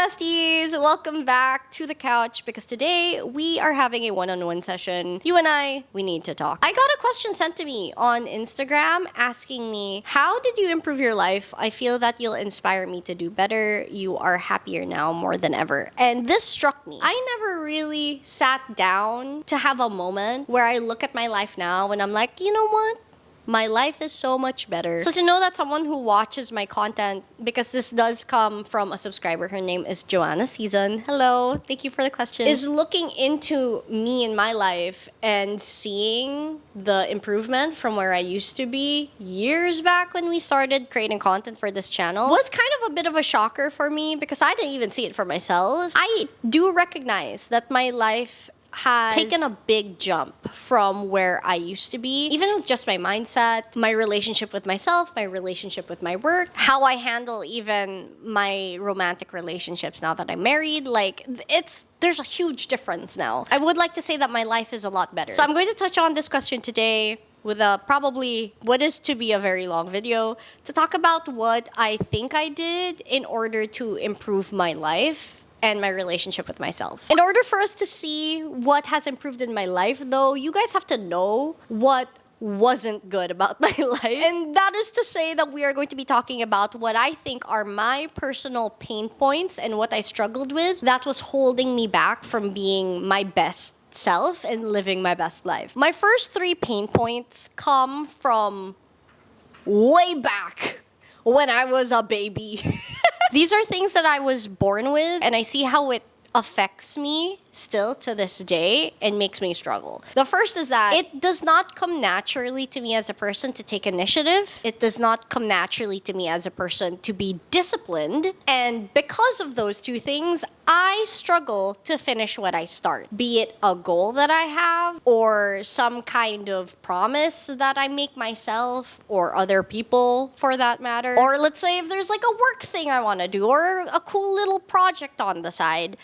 besties! Welcome back to the couch because today we are having a one-on-one session. You and I, we need to talk. I got a question sent to me on Instagram asking me, how did you improve your life? I feel that you'll inspire me to do better. You are happier now more than ever. And this struck me. I never really sat down to have a moment where I look at my life now and I'm like, you know what? My life is so much better. So to know that someone who watches my content, because this does come from a subscriber, her name is Joanna Season. Hello, thank you for the question. Is looking into me in my life and seeing the improvement from where I used to be years back when we started creating content for this channel was kind of a bit of a shocker for me because I didn't even see it for myself. I do recognize that my life has taken a big jump from where I used to be, even with just my mindset, my relationship with myself, my relationship with my work, how I handle even my romantic relationships now that I'm married. There's a huge difference now. I would like to say that my life is a lot better. So I'm going to touch on this question today with probably what is to be a very long video to talk about what I think I did in order to improve my life and my relationship with myself. In order for us to see what has improved in my life, though, you guys have to know what wasn't good about my life. And that is to say that we are going to be talking about what I think are my personal pain points and what I struggled with that was holding me back from being my best self and living my best life. My first 3 pain points come from way back when I was a baby. These are things that I was born with, and I see how it affects me still to this day and makes me struggle. The first is that it does not come naturally to me as a person to take initiative. It does not come naturally to me as a person to be disciplined. And because of those 2 things, I struggle to finish what I start. Be it a goal that I have or some kind of promise that I make myself or other people for that matter. Or let's say if there's like a work thing I want to do or a cool little project on the side,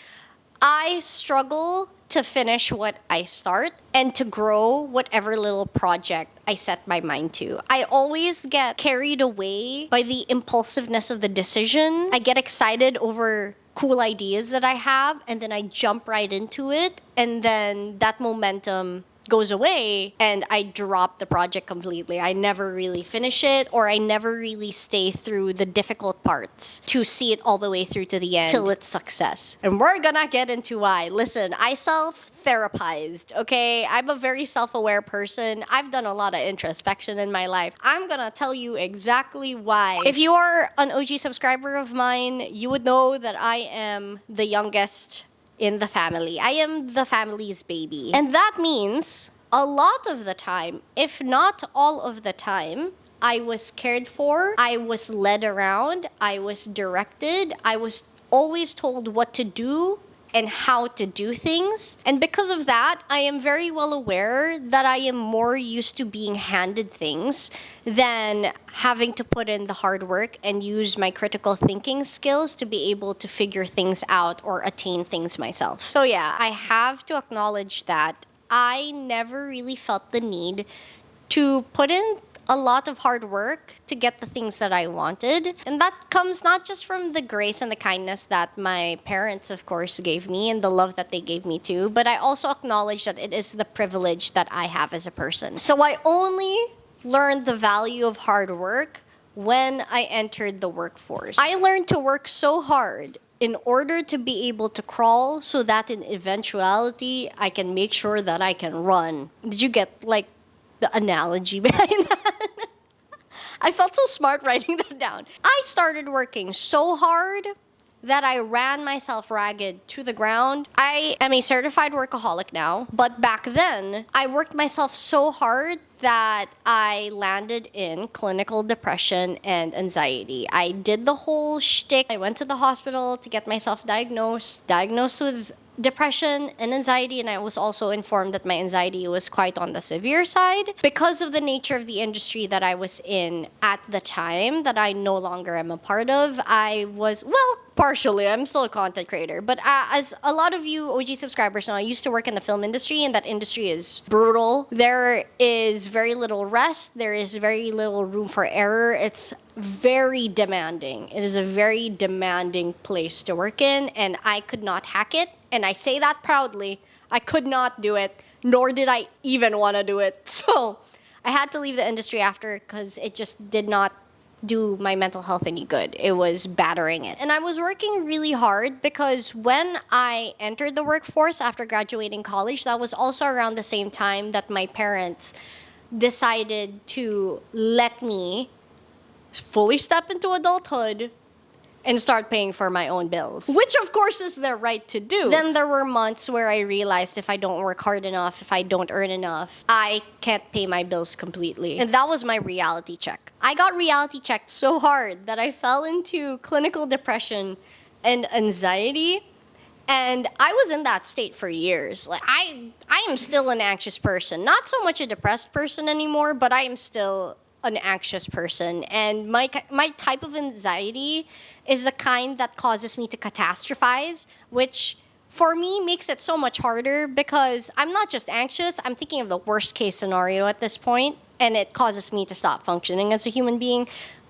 I struggle to finish what I start and to grow whatever little project I set my mind to. I always get carried away by the impulsiveness of the decision. I get excited over cool ideas that I have and then I jump right into it and then that momentum goes away and I drop the project completely. I never really finish it or I never really stay through the difficult parts to see it all the way through to the end till its success. And we're gonna get into why. Listen, I self-therapized, okay? I'm a very self-aware person. I've done a lot of introspection in my life. I'm gonna tell you exactly why. If you are an OG subscriber of mine, you would know that I am the youngest in the family. I am the family's baby. And that means a lot of the time, if not all of the time, I was cared for, I was led around, I was directed, I was always told what to do and how to do things. And because of that, I am very well aware that I am more used to being handed things than having to put in the hard work and use my critical thinking skills to be able to figure things out or attain things myself. So yeah, I have to acknowledge that I never really felt the need to put in a lot of hard work to get the things that I wanted. And that comes not just from the grace and the kindness that my parents, of course, gave me and the love that they gave me too, but I also acknowledge that it is the privilege that I have as a person. So I only learned the value of hard work when I entered the workforce. I learned to work so hard in order to be able to crawl so that in eventuality, I can make sure that I can run. Did you get the analogy behind that? I felt so smart writing that down. I started working so hard that I ran myself ragged to the ground. I am a certified workaholic now, but back then, I worked myself so hard that I landed in clinical depression and anxiety. I did the whole shtick. I went to the hospital to get myself diagnosed with depression and anxiety, and I was also informed that my anxiety was quite on the severe side because of the nature of the industry that I was in at the time that I no longer am a part of. I was, Partially, I'm still a content creator. But as a lot of you OG subscribers know, I used to work in the film industry, and that industry is brutal. There is very little rest. There is very little room for error. It's very demanding. It is a very demanding place to work in, and I could not hack it. And I say that proudly. I could not do it, nor did I even want to do it. So I had to leave the industry after because it just did not do my mental health any good. It was battering it. And I was working really hard because when I entered the workforce after graduating college, that was also around the same time that my parents decided to let me fully step into adulthood and start paying for my own bills. Which, of course, is their right to do. Then there were months where I realized if I don't work hard enough, if I don't earn enough, I can't pay my bills completely. And that was my reality check. I got reality checked so hard that I fell into clinical depression and anxiety. And I was in that state for years. Like I am still an anxious person. Not so much a depressed person anymore, but I am still an anxious person, and my type of anxiety is the kind that causes me to catastrophize, which for me makes it so much harder because I'm not just anxious, I'm thinking of the worst case scenario at this point, and it causes me to stop functioning as a human being.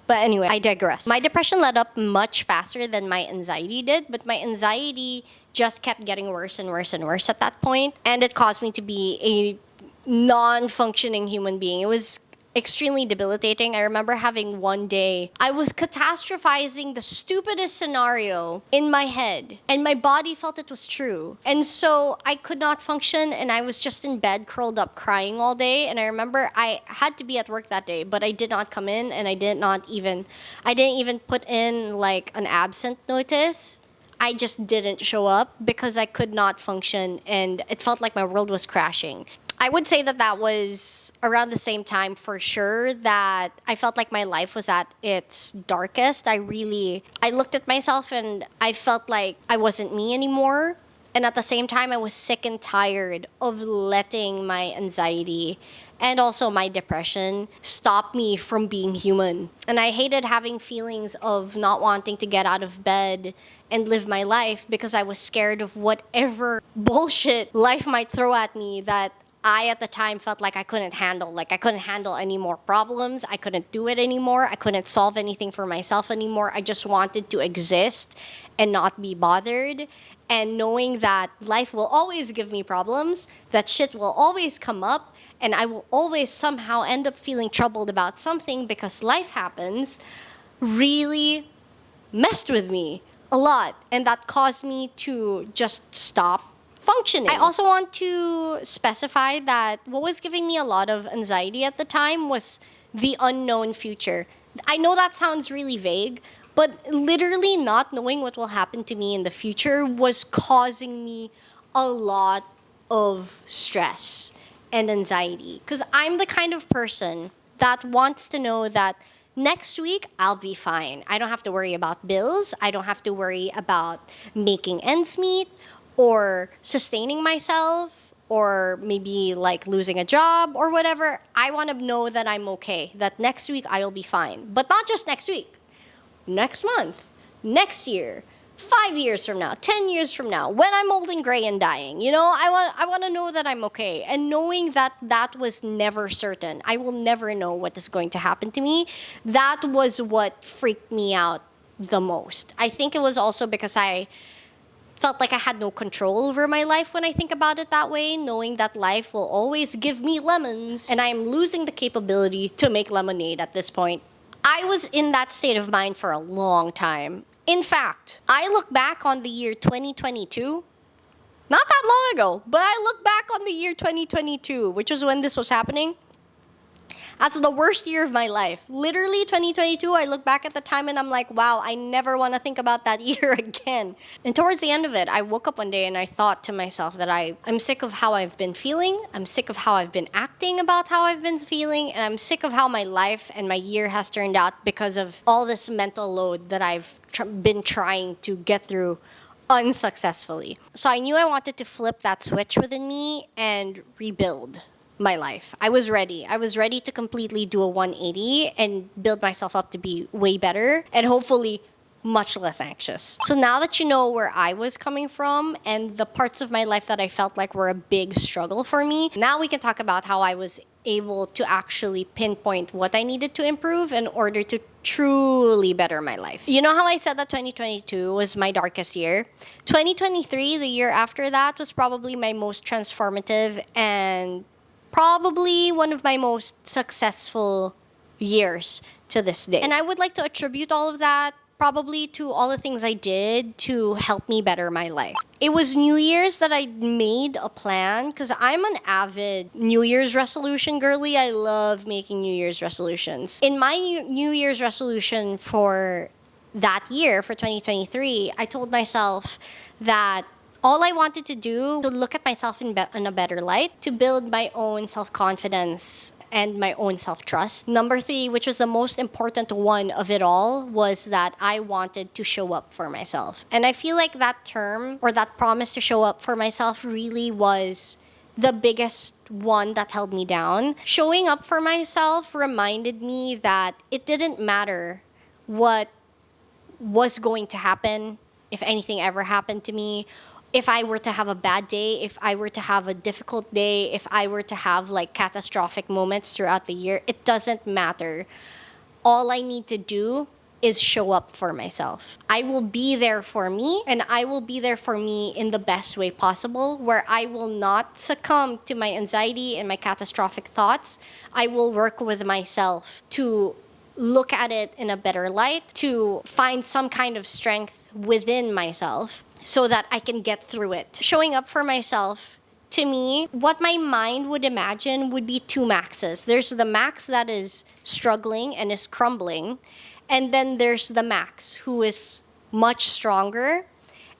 But anyway, I digress. My depression led up much faster than my anxiety did, but my anxiety just kept getting worse and worse and worse at that point, and it caused me to be a non-functioning human being. It was extremely debilitating. I remember having one day, I was catastrophizing the stupidest scenario in my head, and my body felt it was true. And so I could not function, and I was just in bed, curled up, crying all day. And I remember I had to be at work that day, but I did not come in, and I didn't even put in like an absent notice. I just didn't show up because I could not function, and it felt like my world was crashing. I would say that was around the same time for sure that I felt like my life was at its darkest. I looked at myself and I felt like I wasn't me anymore. And at the same time, I was sick and tired of letting my anxiety and also my depression stop me from being human. And I hated having feelings of not wanting to get out of bed and live my life because I was scared of whatever bullshit life might throw at me that I, at the time, felt like I couldn't handle. Like, I couldn't handle any more problems. I couldn't do it anymore. I couldn't solve anything for myself anymore. I just wanted to exist and not be bothered. And knowing that life will always give me problems, that shit will always come up, and I will always somehow end up feeling troubled about something because life happens, really messed with me a lot. And that caused me to just stop functioning. I also want to specify that what was giving me a lot of anxiety at the time was the unknown future. I know that sounds really vague, but literally not knowing what will happen to me in the future was causing me a lot of stress and anxiety. Because I'm the kind of person that wants to know that next week I'll be fine. I don't have to worry about bills. I don't have to worry about making ends meet or sustaining myself, or maybe like losing a job or whatever. I want to know that I'm okay, that next week I'll be fine. But not just next week, next month, next year, 5 years from now, 10 years from now, when I'm old and gray and dying. You know, I want to know that I'm okay. And knowing that that was never certain, I will never know what is going to happen to me, that was what freaked me out the most. I think it was also because I felt like I had no control over my life when I think about it that way, knowing that life will always give me lemons, and I am losing the capability to make lemonade at this point. I was in that state of mind for a long time. In fact, I look back on the year 2022, not that long ago, but I look back on the year 2022, which was when this was happening, as the worst year of my life. Literally, 2022, I look back at the time and I'm like, wow, I never want to think about that year again. And towards the end of it, I woke up one day and I thought to myself that I'm sick of how I've been feeling. I'm sick of how I've been acting about how I've been feeling. And I'm sick of how my life and my year has turned out because of all this mental load that I've been trying to get through unsuccessfully. So I knew I wanted to flip that switch within me and rebuild my life. I was ready. I was ready to completely do a 180 and build myself up to be way better and hopefully much less anxious. So now that you know where I was coming from and the parts of my life that I felt like were a big struggle for me, now we can talk about how I was able to actually pinpoint what I needed to improve in order to truly better my life. You know how I said that 2022 was my darkest year? 2023, the year after that, was probably my most transformative and probably one of my most successful years to this day. And I would like to attribute all of that probably to all the things I did to help me better my life. It was New Year's that I made a plan because I'm an avid New Year's resolution girly. I love making New Year's resolutions. In my New Year's resolution for that year, for 2023, I told myself that all I wanted to do to look at myself in a better light, to build my own self-confidence and my own self-trust. Number 3, which was the most important one of it all, was that I wanted to show up for myself. And I feel like that term or that promise to show up for myself really was the biggest one that held me down. Showing up for myself reminded me that it didn't matter what was going to happen, if anything ever happened to me, if I were to have a bad day, if I were to have a difficult day, if I were to have like catastrophic moments throughout the year, it doesn't matter. All I need to do is show up for myself. I will be there for me, and I will be there for me in the best way possible, where I will not succumb to my anxiety and my catastrophic thoughts. I will work with myself to look at it in a better light, to find some kind of strength within myself so that I can get through it. Showing up for myself, to me, what my mind would imagine would be 2 Maxes. There's the Max that is struggling and is crumbling, and then there's the Max who is much stronger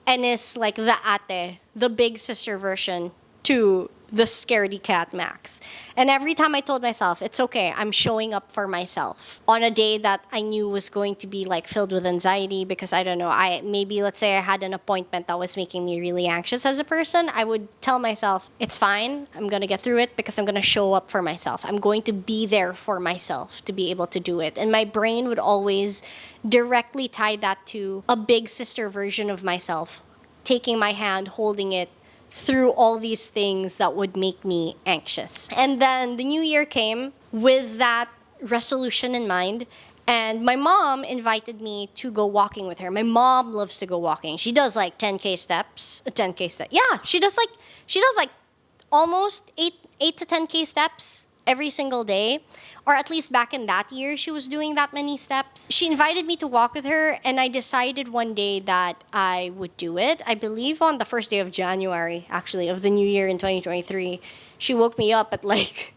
and is like the ate, the big sister version to the scaredy cat Max. And every time I told myself, it's okay, I'm showing up for myself on a day that I knew was going to be like filled with anxiety because I don't know, let's say I had an appointment that was making me really anxious as a person, I would tell myself, it's fine, I'm gonna get through it because I'm gonna show up for myself. I'm going to be there for myself to be able to do it. And my brain would always directly tie that to a big sister version of myself, taking my hand, holding it, through all these things that would make me anxious. And then the new year came with that resolution in mind, and my mom invited me to go walking with her. My mom loves to go walking. She does like 10K steps, 10K steps. Yeah, she does like almost 8 to 10K steps every single day. Or at least back in that year, she was doing that many steps. She invited me to walk with her, and I decided one day that I would do it. I believe on the first day of January, actually, of the new year in 2023. She woke me up at like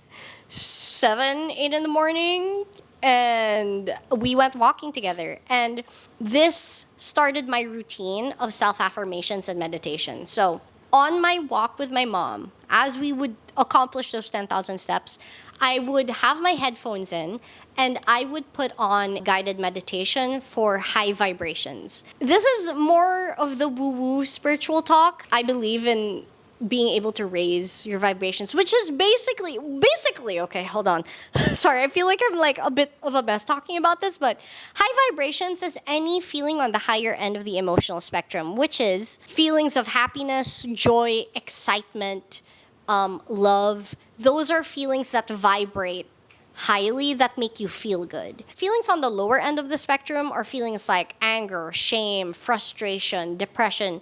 7, 8 in the morning, and we went walking together. And this started my routine of self-affirmations and meditation. So on my walk with my mom, as we would accomplish those 10,000 steps, I would have my headphones in and I would put on guided meditation for high vibrations. This is more of the woo-woo spiritual talk. I believe in being able to raise your vibrations, which is basically, okay, hold on. Sorry, I feel like I'm like a bit of a mess talking about this, but high vibrations is any feeling on the higher end of the emotional spectrum, which is feelings of happiness, joy, excitement, love. Those are feelings that vibrate highly, that make you feel good. Feelings on the lower end of the spectrum are feelings like anger, shame, frustration, depression.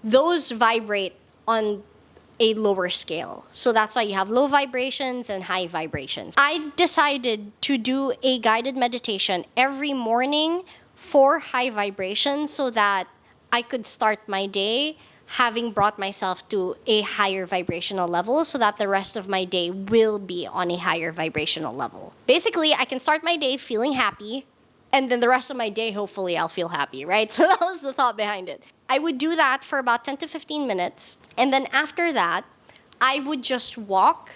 Those vibrate on a lower scale. So that's why you have low vibrations and high vibrations. I decided to do a guided meditation every morning for high vibrations so that I could start my day having brought myself to a higher vibrational level so that the rest of my day will be on a higher vibrational level. Basically, I can start my day feeling happy, and then the rest of my day, hopefully, I'll feel happy, right? So that was the thought behind it. I would do that for about 10 to 15 minutes, and then after that, I would just walk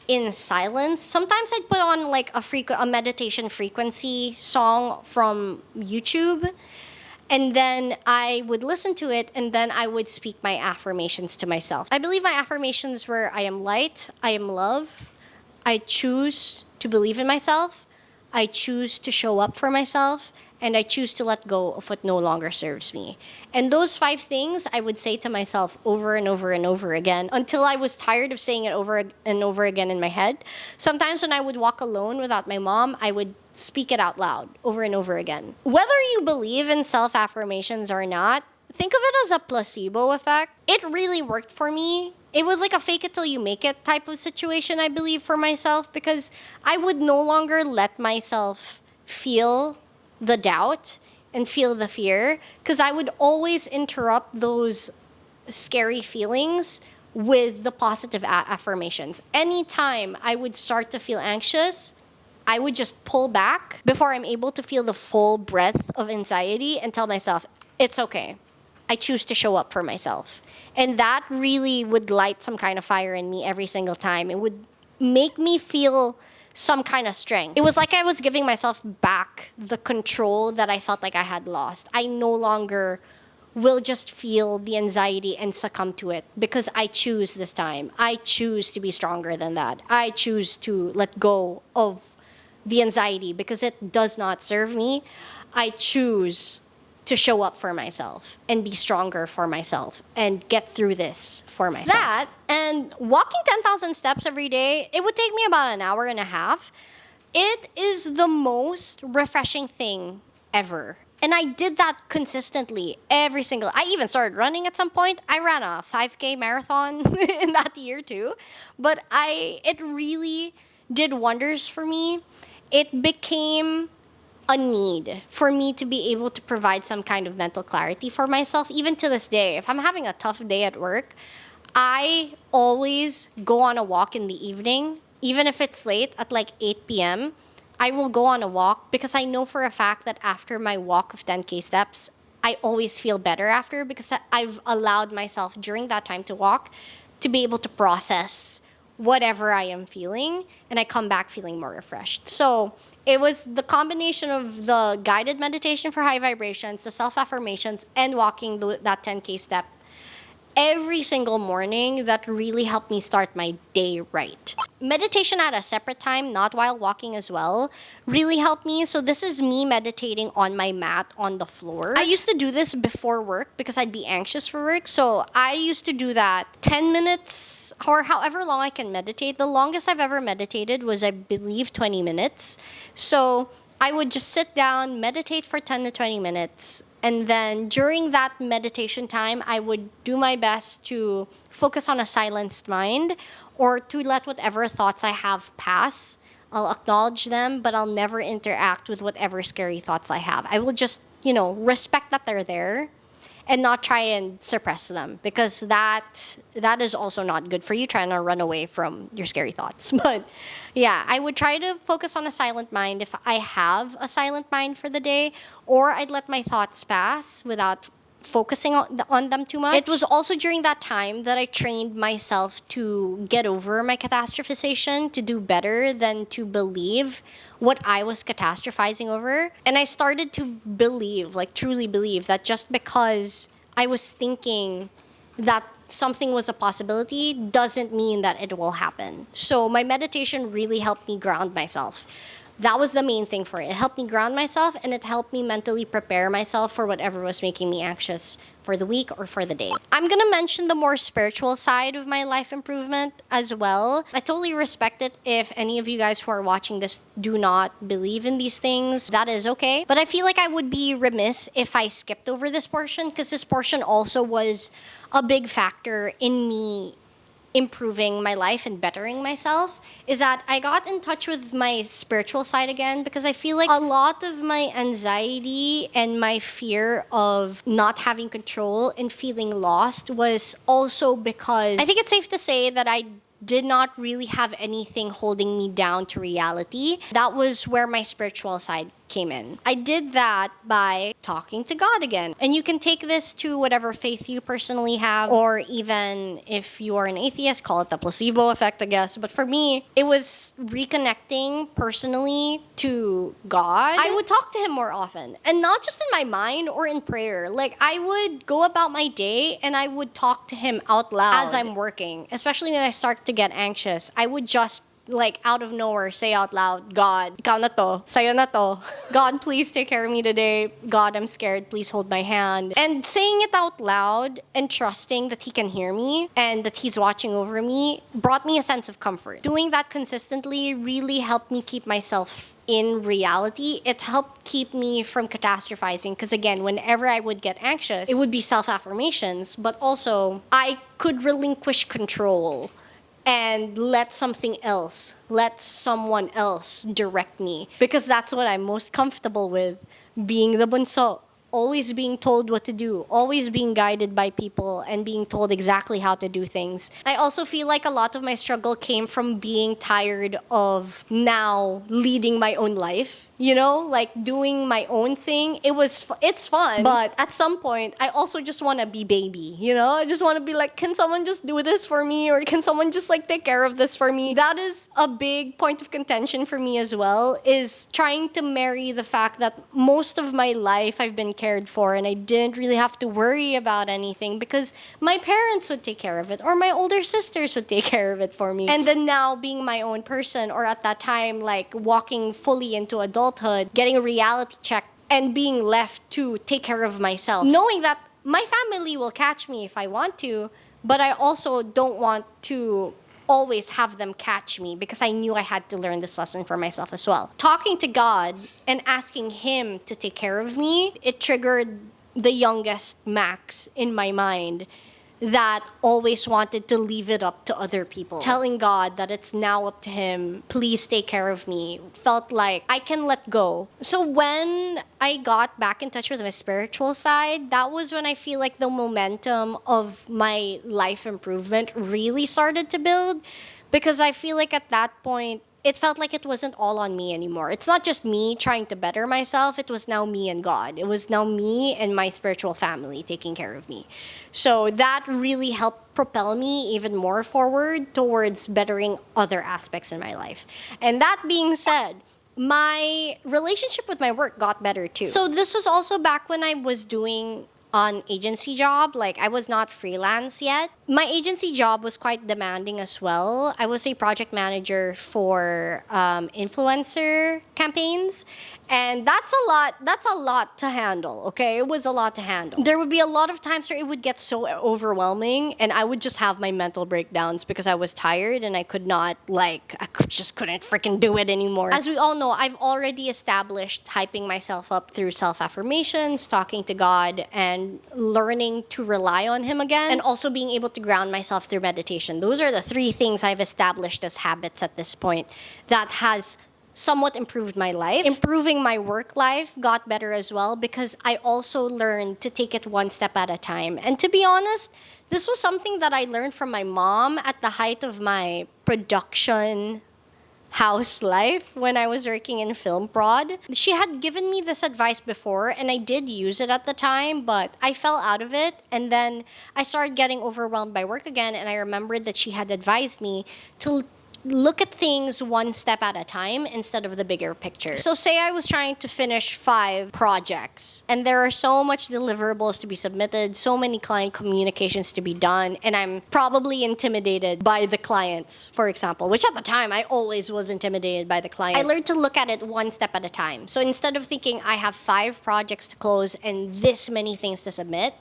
in silence. Sometimes I'd put on like a meditation frequency song from YouTube, and then I would listen to it, and then I would speak my affirmations to myself. I believe my affirmations were, I am light, I am love, I choose to believe in myself, I choose to show up for myself, and I choose to let go of what no longer serves me. And those 5 things I would say to myself over and over and over again until I was tired of saying it over and over again in my head. Sometimes when I would walk alone without my mom, I would speak it out loud over and over again. Whether you believe in self-affirmations or not, think of it as a placebo effect. It really worked for me. It was like a fake it till you make it type of situation, I believe, for myself, because I would no longer let myself feel the doubt and feel the fear, because I would always interrupt those scary feelings with the positive affirmations. Anytime I would start to feel anxious, I would just pull back before I'm able to feel the full breadth of anxiety and tell myself, it's okay. I choose to show up for myself. And that really would light some kind of fire in me every single time. It would make me feel some kind of strength. It was like I was giving myself back the control that I felt like I had lost. I no longer will just feel the anxiety and succumb to it because I choose this time. I choose to be stronger than that. I choose to let go of the anxiety because it does not serve me. I choose to show up for myself and be stronger for myself and get through this for myself. That and walking 10,000 steps every day, it would take me about an hour and a half. It is the most refreshing thing ever. And I did that consistently I even started running at some point. I ran a 5K marathon in that year too. But it really did wonders for me. It became a need for me to be able to provide some kind of mental clarity for myself. Even to this day, if I'm having a tough day at work, I always go on a walk in the evening, even if it's late at like 8 p.m. I will go on a walk because I know for a fact that after my walk of 10K steps, I always feel better after because I've allowed myself during that time to walk to be able to process whatever I am feeling, and I come back feeling more refreshed. So it was the combination of the guided meditation for high vibrations, the self-affirmations, and walking that 10K step every single morning that really helped me start my day right. Meditation at a separate time, not while walking as well, really helped me. So this is me meditating on my mat on the floor. I used to do this before work because I'd be anxious for work. So I used to do that 10 minutes or however long I can meditate. The longest I've ever meditated was, I believe, 20 minutes. So I would just sit down, meditate for 10 to 20 minutes. And then during that meditation time, I would do my best to focus on a silenced mind or to let whatever thoughts I have pass. I'll acknowledge them, but I'll never interact with whatever scary thoughts I have. I will just, respect that they're there and not try and suppress them, because that is also not good for you, trying to run away from your scary thoughts. But yeah, I would try to focus on a silent mind if I have a silent mind for the day, or I'd let my thoughts pass without focusing on them too much. It was also during that time that I trained myself to get over my catastrophization, to do better than to believe what I was catastrophizing over. And I started to believe, like truly believe, that just because I was thinking that something was a possibility doesn't mean that it will happen. So my meditation really helped me ground myself. That was the main thing for it. It helped me ground myself, and it helped me mentally prepare myself for whatever was making me anxious for the week or for the day. I'm gonna mention the more spiritual side of my life improvement as well. I totally respect it if any of you guys who are watching this do not believe in these things. That is okay. But I feel like I would be remiss if I skipped over this portion, because this portion also was a big factor in me improving my life and bettering myself, is that I got in touch with my spiritual side again, because I feel like a lot of my anxiety and my fear of not having control and feeling lost was also because I think it's safe to say that I did not really have anything holding me down to reality. That was where my spiritual side came in. I did that by talking to God again. And you can take this to whatever faith you personally have, or even if you are an atheist, call it the placebo effect, I guess. But for me, it was reconnecting personally to God. I would talk to him more often, and not just in my mind or in prayer. Like, I would go about my day and I would talk to him out loud as I'm working, especially when I start to get anxious. I would just like out of nowhere say out loud, God, ikaw na to, sayo na to. God, please take care of me today. God, I'm scared. Please hold my hand. And saying it out loud and trusting that he can hear me and that he's watching over me brought me a sense of comfort. Doing that consistently really helped me keep myself in reality. It helped keep me from catastrophizing because again, whenever I would get anxious, it would be self-affirmations, but also I could relinquish control and let someone else direct me because that's what I'm most comfortable with, being the bunso. Always being told what to do, always being guided by people and being told exactly how to do things. I also feel like a lot of my struggle came from being tired of now leading my own life. You know, like doing my own thing. It's fun, but at some point, I also just want to be baby. You know, I just want to be like, can someone just do this for me, or can someone just like take care of this for me? That is a big point of contention for me as well. Is trying to marry the fact that most of my life I've been cared for, and I didn't really have to worry about anything because my parents would take care of it, or my older sisters would take care of it for me. And then now being my own person, or at that time like walking fully into adulthood, getting a reality check and being left to take care of myself, knowing that my family will catch me if I want to, but I also don't want to always have them catch me because I knew I had to learn this lesson for myself as well. Talking to God and asking him to take care of me, it triggered the youngest Max in my mind that always wanted to leave it up to other people. Telling God that it's now up to him, please take care of me, felt like I can let go. So when I got back in touch with my spiritual side, that was when I feel like the momentum of my life improvement really started to build, because I feel like at that point, it felt like it wasn't all on me anymore. It's not just me trying to better myself. It was now me and God. It was now me and my spiritual family taking care of me. So that really helped propel me even more forward towards bettering other aspects in my life. And that being said, my relationship with my work got better too. So this was also back when I was doing an agency job. Like, I was not freelance yet. My agency job was quite demanding as well. I was a project manager for influencer campaigns, and that's a lot to handle. Okay, it was a lot to handle. There would be a lot of times where it would get so overwhelming and I would just have my mental breakdowns because I was tired and I just couldn't freaking do it anymore. As we all know, I've already established hyping myself up through self-affirmations, talking to God, and learning to rely on him again, and also being able to ground myself through meditation. Those are the 3 things I've established as habits at this point that has somewhat improved my life. Improving my work life got better as well because I also learned to take it one step at a time. And to be honest, this was something that I learned from my mom at the height of my production house life when I was working in film prod. She had given me this advice before and I did use it at the time, but I fell out of it, and then I started getting overwhelmed by work again, and I remembered that she had advised me to look at things one step at a time instead of the bigger picture. So say I was trying to finish 5 projects and there are so much deliverables to be submitted, so many client communications to be done, and I'm probably intimidated by the clients, for example, which at the time I always was intimidated by the client. I learned to look at it one step at a time. So instead of thinking I have 5 projects to close and this many things to submit,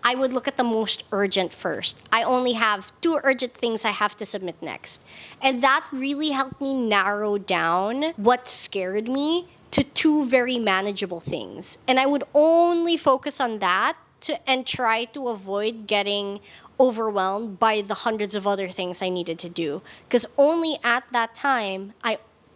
I would look at the most urgent first. I only have 2 urgent things I have to submit next. And that really helped me narrow down what scared me to 2 very manageable things. And I would only focus on that and try to avoid getting overwhelmed by the hundreds of other things I needed to do. Because only at that time,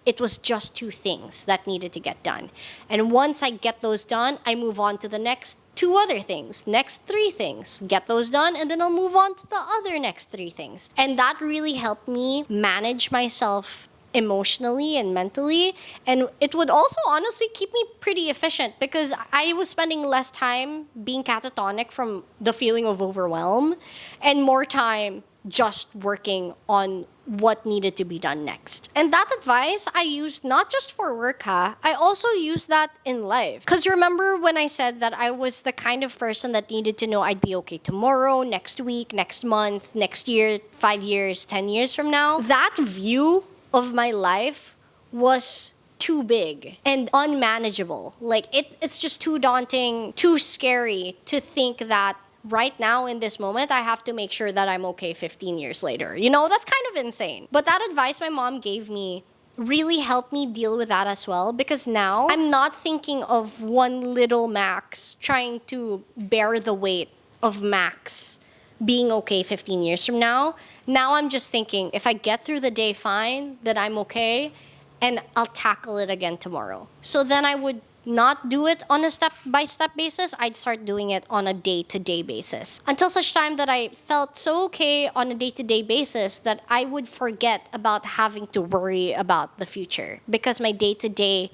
it was just 2 things that needed to get done. And once I get those done, I move on to the next 2 other things, next 3 things, get those done, and then I'll move on to the other next 3 things. And that really helped me manage myself emotionally and mentally. And it would also honestly keep me pretty efficient because I was spending less time being catatonic from the feeling of overwhelm and more time just working on what needed to be done next. And that advice I used not just for work, I also used that in life. Because remember when I said that I was the kind of person that needed to know I'd be okay tomorrow, next week, next month, next year, 5 years, 10 years from now? That view of my life was too big and unmanageable. Like it's just too daunting, too scary to think that right now in this moment I have to make sure that I'm okay 15 years later. You know, that's kind of insane. But that advice my mom gave me really helped me deal with that as well, because now I'm not thinking of one little Max trying to bear the weight of Max being okay 15 years from now. Now I'm just thinking, if I get through the day fine, that I'm okay, and I'll tackle it again tomorrow. So then I would not do it on a step-by-step basis. I'd start doing it on a day-to-day basis. Until such time that I felt so okay on a day-to-day basis that I would forget about having to worry about the future, because my day-to-day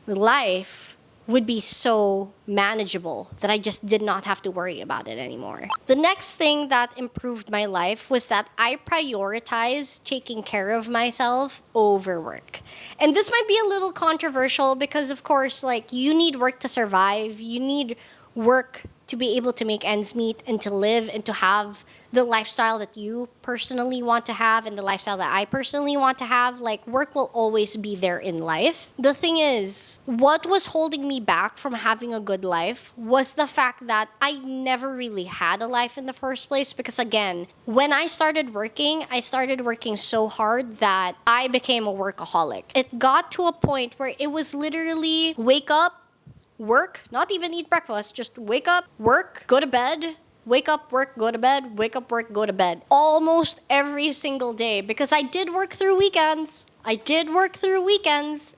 life would be so manageable that I just did not have to worry about it anymore. The next thing that improved my life was that I prioritized taking care of myself over work. And this might be a little controversial because, of course, like, you need work to survive. You need work to be able to make ends meet and to live and to have the lifestyle that you personally want to have and the lifestyle that I personally want to have. Like, work will always be there in life. The thing is, what was holding me back from having a good life was the fact that I never really had a life in the first place, because again, when I started working so hard that I became a workaholic. It got to a point where it was literally wake up, work, not even eat breakfast, just wake up, work, go to bed, wake up, work, go to bed, wake up, work, go to bed. Almost every single day, because I did work through weekends.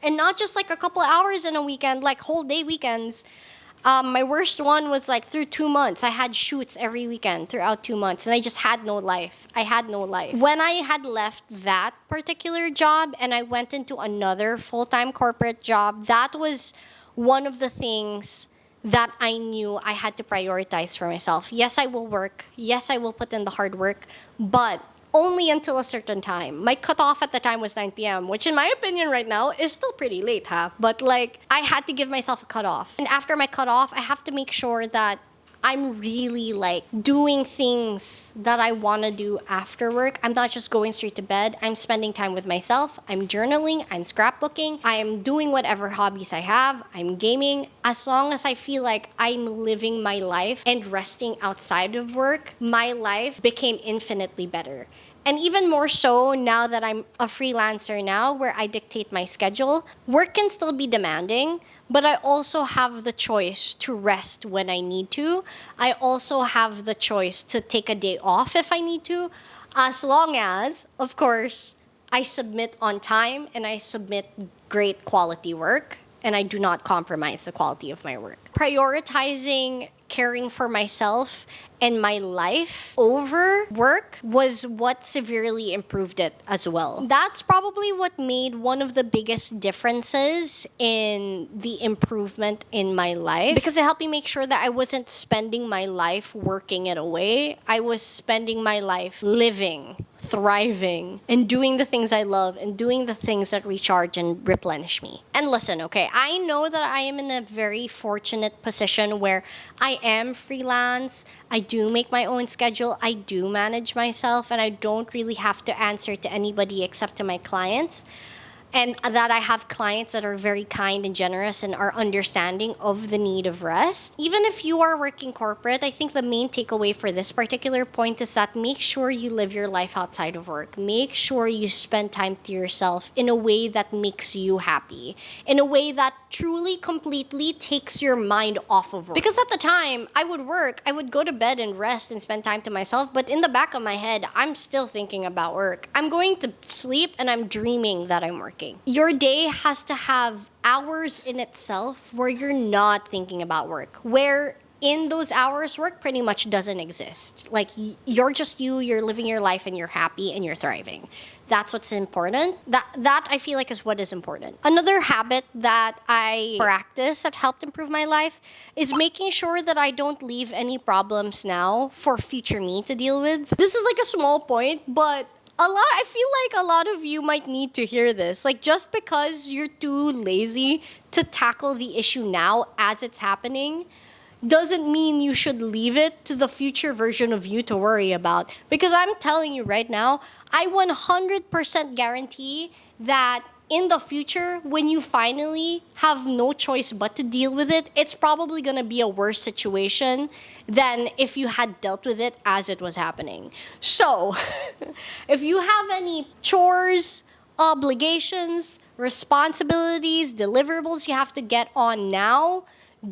And not just like a couple hours in a weekend, like whole day weekends. My worst one was like through 2 months. I had shoots every weekend throughout 2 months, and I just had no life. When I had left that particular job and I went into another full-time corporate job, that was one of the things that I knew I had to prioritize for myself. Yes, I will work. Yes, I will put in the hard work, but only until a certain time. My cutoff at the time was 9 p.m., which in my opinion right now is still pretty late, huh? But like, I had to give myself a cutoff. And after my cutoff, I have to make sure that I'm really like doing things that I want to do after work. I'm not just going straight to bed. I'm spending time with myself. I'm journaling. I'm scrapbooking. I'm doing whatever hobbies I have. I'm gaming. As long as I feel like I'm living my life and resting outside of work, my life became infinitely better. And even more so now that I'm a freelancer now, where I dictate my schedule. Work can still be demanding, but I also have the choice to rest when I need to. I also have the choice to take a day off if I need to, as long as, of course, I submit on time and I submit great quality work and I do not compromise the quality of my work. Prioritizing caring for myself and my life over work was what severely improved it as well. That's probably what made one of the biggest differences in the improvement in my life, because it helped me make sure that I wasn't spending my life working it away. I was spending my life living, thriving, and doing the things I love and doing the things that recharge and replenish me. And listen, okay, I know that I am in a very fortunate position where I am freelance. I do make my own schedule. I do manage myself, and I don't really have to answer to anybody except to my clients. And that I have clients that are very kind and generous and are understanding of the need of rest. Even if you are working corporate, I think the main takeaway for this particular point is that make sure you live your life outside of work. Make sure you spend time to yourself in a way that makes you happy, in a way that truly, completely takes your mind off of work. Because at the time, I would work, I would go to bed and rest and spend time to myself, but in the back of my head, I'm still thinking about work. I'm going to sleep and I'm dreaming that I'm working. Your day has to have hours in itself where you're not thinking about work, where in those hours, work pretty much doesn't exist. Like, you're just you're living your life and you're happy and you're thriving. That's what's important. That I feel like is what is important. Another habit that I practice that helped improve my life is making sure that I don't leave any problems now for future me to deal with. This is like a small point, but I feel like a lot of you might need to hear this. Like, just because you're too lazy to tackle the issue now as it's happening doesn't mean you should leave it to the future version of you to worry about. Because I'm telling you right now, I 100% guarantee that in the future, when you finally have no choice but to deal with it, it's probably gonna be a worse situation than if you had dealt with it as it was happening. So, if you have any chores, obligations, responsibilities, deliverables you have to get on now,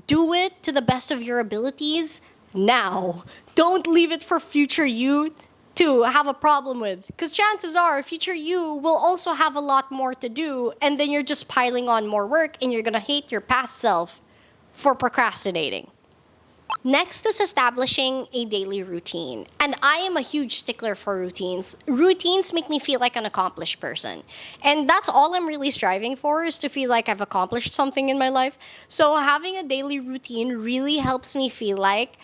do it to the best of your abilities now. Don't leave it for future you to have a problem with. Because chances are, future you will also have a lot more to do, and then you're just piling on more work, and you're gonna hate your past self for procrastinating. Next is establishing a daily routine. And I am a huge stickler for routines. Routines make me feel like an accomplished person. And that's all I'm really striving for, is to feel like I've accomplished something in my life. So having a daily routine really helps me feel like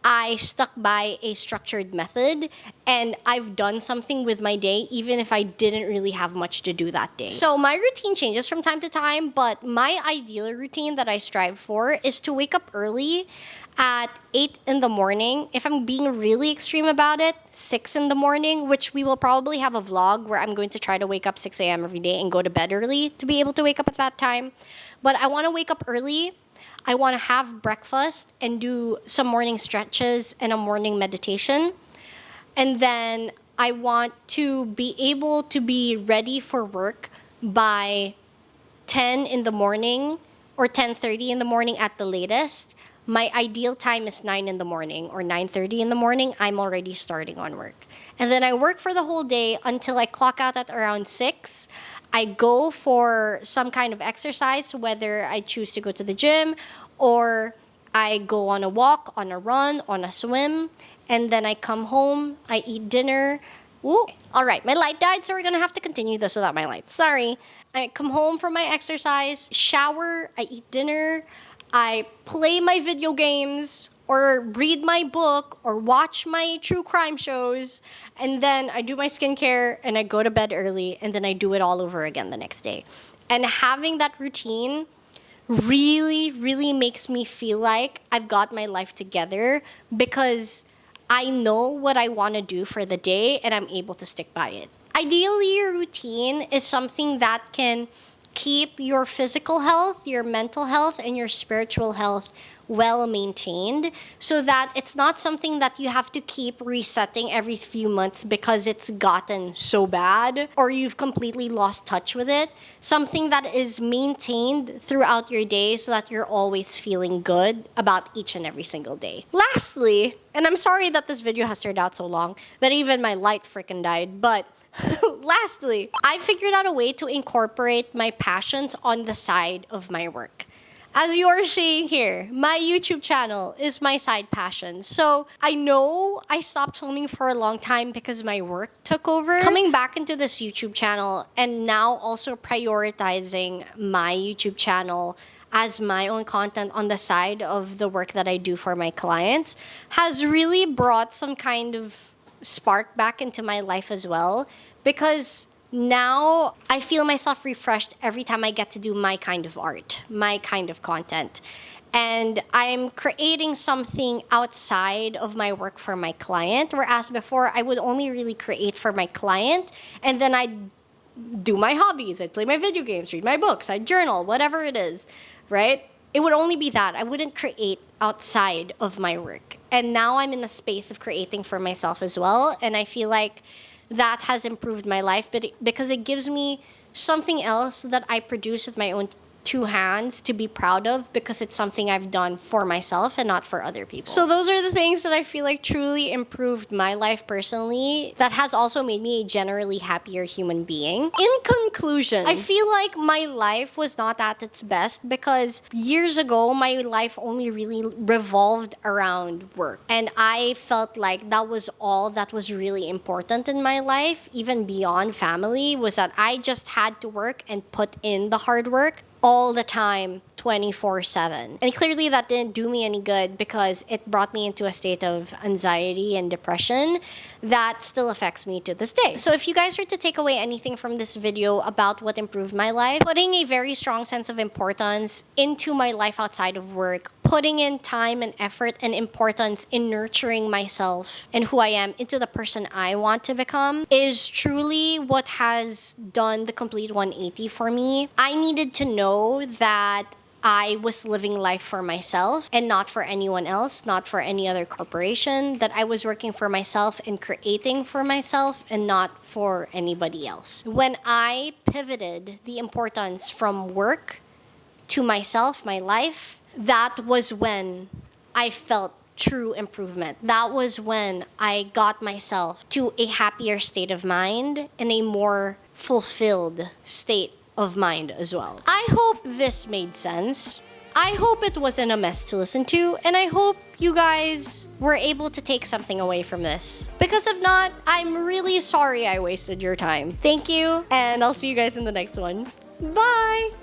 I stuck by a structured method and I've done something with my day, even if I didn't really have much to do that day. So my routine changes from time to time, but my ideal routine that I strive for is to wake up early at 8 in the morning. If I'm being really extreme about it, 6 in the morning, which we will probably have a vlog where I'm going to try to wake up 6 a.m. every day and go to bed early to be able to wake up at that time. But I want to wake up early. I want to have breakfast and do some morning stretches and a morning meditation. And then I want to be able to be ready for work by 10 in the morning or 10:30 in the morning at the latest. My ideal time is 9 in the morning or 9:30 in the morning. I'm already starting on work. And then I work for the whole day until I clock out at around 6. I go for some kind of exercise, whether I choose to go to the gym or I go on a walk, on a run, on a swim. And then I come home, I eat dinner. Ooh, all right, my light died, so we're gonna have to continue this without my light. Sorry. I come home from my exercise, shower, I eat dinner, I play my video games, or read my book, or watch my true crime shows, and then I do my skincare, and I go to bed early, and then I do it all over again the next day. And having that routine really, really makes me feel like I've got my life together, because I know what I want to do for the day, and I'm able to stick by it. Ideally, your routine is something that can keep your physical health, your mental health, and your spiritual health well maintained, so that it's not something that you have to keep resetting every few months because it's gotten so bad or you've completely lost touch with it. Something that is maintained throughout your day so that you're always feeling good about each and every single day. Lastly, and I'm sorry that this video has turned out so long, that even my light freaking died, but lastly, I figured out a way to incorporate my passions on the side of my work. As you're seeing here, my YouTube channel is my side passion. So I know I stopped filming for a long time because my work took over. Coming back into this YouTube channel and now also prioritizing my YouTube channel as my own content on the side of the work that I do for my clients has really brought some kind of spark back into my life as well, because now I feel myself refreshed every time I get to do my kind of art, my kind of content. And I'm creating something outside of my work for my client, whereas before I would only really create for my client, and then I'd do my hobbies. I'd play my video games, read my books, I'd journal, whatever it is, right? It would only be that. I wouldn't create outside of my work. And now I'm in a space of creating for myself as well. And I feel like that has improved my life, because it gives me something else that I produce with my own two hands to be proud of, because it's something I've done for myself and not for other people. So those are the things that I feel like truly improved my life personally, that has also made me a generally happier human being. In conclusion, I feel like my life was not at its best because years ago, my life only really revolved around work. And I felt like that was all that was really important in my life, even beyond family, was that I just had to work and put in the hard work all the time, 24/7. And clearly that didn't do me any good because it brought me into a state of anxiety and depression that still affects me to this day. So if you guys are to take away anything from this video about what improved my life, putting a very strong sense of importance into my life outside of work, putting in time and effort and importance in nurturing myself and who I am into the person I want to become is truly what has done the complete 180 for me. I needed to know that I was living life for myself and not for anyone else, not for any other corporation, that I was working for myself and creating for myself and not for anybody else. When I pivoted the importance from work to myself, my life, that was when I felt true improvement. That was when I got myself to a happier state of mind and a more fulfilled state of mind as well. I hope this made sense. I hope it wasn't a mess to listen to, and I hope you guys were able to take something away from this. Because if not, I'm really sorry I wasted your time. Thank you, and I'll see you guys in the next one. Bye!